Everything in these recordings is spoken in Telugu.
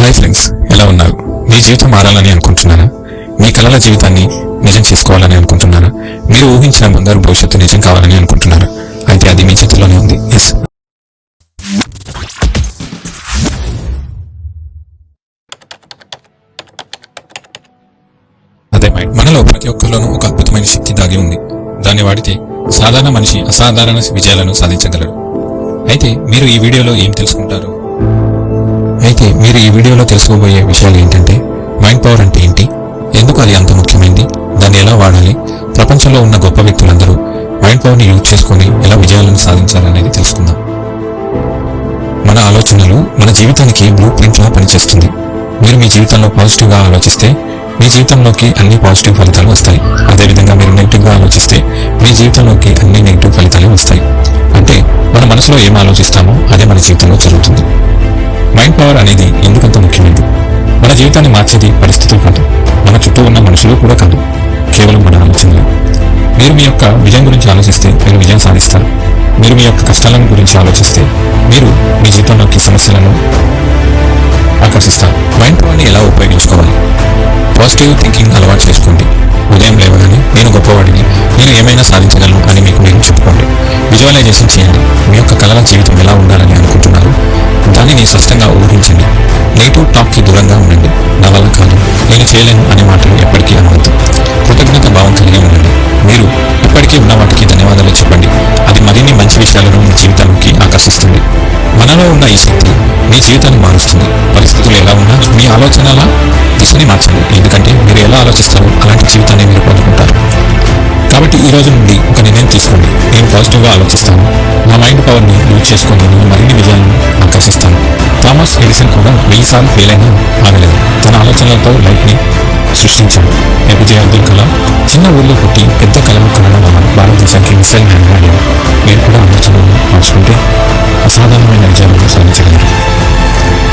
హాయ్ ఫ్రెండ్స్, ఎలా ఉన్నారు? మీ జీవితం మారాలని అనుకుంటున్నారా? మీ కలల జీవితాన్ని నిజం చేసుకోవాలని అనుకుంటున్నారా? మీరు ఊహించిన బంగారు భవిష్యత్తు నిజం కావాలని అనుకుంటున్నారా? అయితే అది మీ చేతిలోనే ఉంది. ఎస్, అదే మైండ్. మనలో ప్రతి ఒక్కరిలోనూ ఒక అద్భుతమైన శక్తి దాగి ఉంది. దాన్ని వాడితే సాధారణ మనిషి అసాధారణ విజయాలను సాధించగలడు. అయితే మీరు ఈ వీడియోలో ఏం తెలుసుకుంటారు? మీరు ఈ వీడియోలో తెలుసుకోబోయే విషయాలు ఏంటంటే, మైండ్ పవర్ అంటే ఏంటి, ఎందుకు అది అంత ముఖ్యమైనది, దాన్ని ఎలా వాడాలి, ప్రపంచంలో ఉన్న గొప్ప వ్యక్తులందరూ మైండ్ పవర్ని యూజ్ చేసుకొని ఎలా విజయాలను సాధించాలనేది తెలుసుకుందాం. మన ఆలోచనలు మన జీవితానికి బ్లూ ప్రింట్ లా పనిచేస్తుంది. మీరు మీ జీవితంలో పాజిటివ్గా ఆలోచిస్తే మీ జీవితంలోకి అన్ని పాజిటివ్ ఫలితాలు వస్తాయి. అదేవిధంగా మీరు నెగిటివ్గా ఆలోచిస్తే మీ జీవితంలోకి అన్ని నెగిటివ్ ఫలితాలు వస్తాయి. అంటే మన మనసులో ఏం ఆలోచిస్తామో అదే మన జీవితంలో జరుగుతుంది. మైండ్ పవర్ అనేది ఎందుకంత ముఖ్యమైనది? మన జీవితాన్ని మార్చేది పరిస్థితులు కాదు, మన చుట్టూ ఉన్న మనుషులు కూడా కాదు, కేవలం మన ఆలోచనలే. మీరు మీ యొక్క విజయం గురించి ఆలోచిస్తే మీరు విజయం సాధిస్తారు. మీరు మీ యొక్క కష్టాలను గురించి ఆలోచిస్తే మీరు మీ జీవితంలోకి సమస్యలను ఆకర్షిస్తారు. మైండ్ పవర్ని ఎలా ఉపయోగించుకోవాలి? పాజిటివ్ థింకింగ్ అలవాటు చేసుకోండి. ఉదయం లేవగానే నేను గొప్పవాడిని, నేను ఏమైనా సాధించగలను అని మీకు మీరు చెప్పుకోండి. విజువలైజేషన్ చేయండి. మీ యొక్క కలల జీవితం ఎలా ఉండాలని అనుకుంటున్నారు దానిని స్పష్టంగా ఊహించండి. నెగిటివ్ టాక్కి దూరంగా ఉండండి. నా వల్ల కాదు, నేను చేయలేను అనే మాటలు ఎప్పటికీ అనవద్దు. కృతజ్ఞత భావం కలిగి ఉండండి. మీరు ఇప్పటికీ ఉన్న వాటికి ధన్యవాదాలు చెప్పండి. అది మరిన్ని మంచి విషయాలను మీ జీవితంలోకి ఆకర్షిస్తుంది. మనలో ఉన్న ఈ శక్తి మీ జీవితాన్ని మారుస్తుంది. పరిస్థితులు ఎలా ఉన్నా మీ ఆలోచనల దిశని మార్చండి. ఎందుకంటే మీరు ఎలా ఆలోచిస్తారో అలాంటి జీవితాన్ని మీరు పొందుకుంటారు. కాబట్టి ఈ రోజు నుండి ఒక నిర్ణయం తీసుకోండి. నేను పాజిటివ్గా ఆలోచిస్తాను. నా మైండ్ పవర్ని యూజ్ చేసుకొని నేను మరిన్ని విజయాలను ఆకర్షిస్తాను. థామస్ ఎడిసన్ కూడా 1000 సార్లు ఫెయిల్ అయినా ఆగలేదు. తన ఆలోచనలతో లైఫ్ని సృష్టించాడు. ఏపీజే అబ్దుల్ కలాం చిన్న ఊర్లో పుట్టి పెద్ద కళను కనడం వల్ల భారతదేశానికి మిసైల్ మ్యాన్గా అయ్యాడు. మీరు కూడా ఆలోచనలను మార్చుకుంటే అసాధారణమైన విజయాలను సాధించగలరు.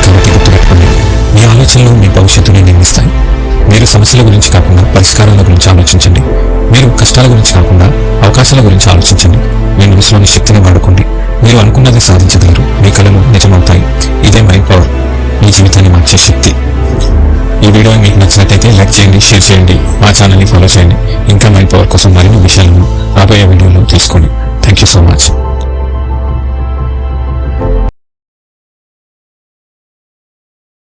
కాబట్టి గుర్తుపెట్టుకోండి, మీ ఆలోచనలు మీ భవిష్యత్తుని నిర్మిస్తాయి. మీరు సమస్యల గురించి కాకుండా పరిష్కారాల గురించి ఆలోచించండి. మీరు కష్టాల గురించి కాకుండా అవకాశాల గురించి ఆలోచించండి. మీ మనసులోని శక్తిని వాడుకోండి. మీరు అనుకున్నది సాధించగలరు. మీ కలలు నిజమవుతాయి. ఇదే మైండ్ పవర్, మీ జీవితాన్ని మార్చే శక్తి. ఈ వీడియో మీకు నచ్చినట్లయితే లైక్ చేయండి, షేర్ చేయండి, మా ఛానల్ని ఫాలో చేయండి. ఇంకా మైండ్ పవర్ కోసం మరిన్ని విషయాలను రాబోయే వీడియోలో తెలుసుకోండి. Thank you so much.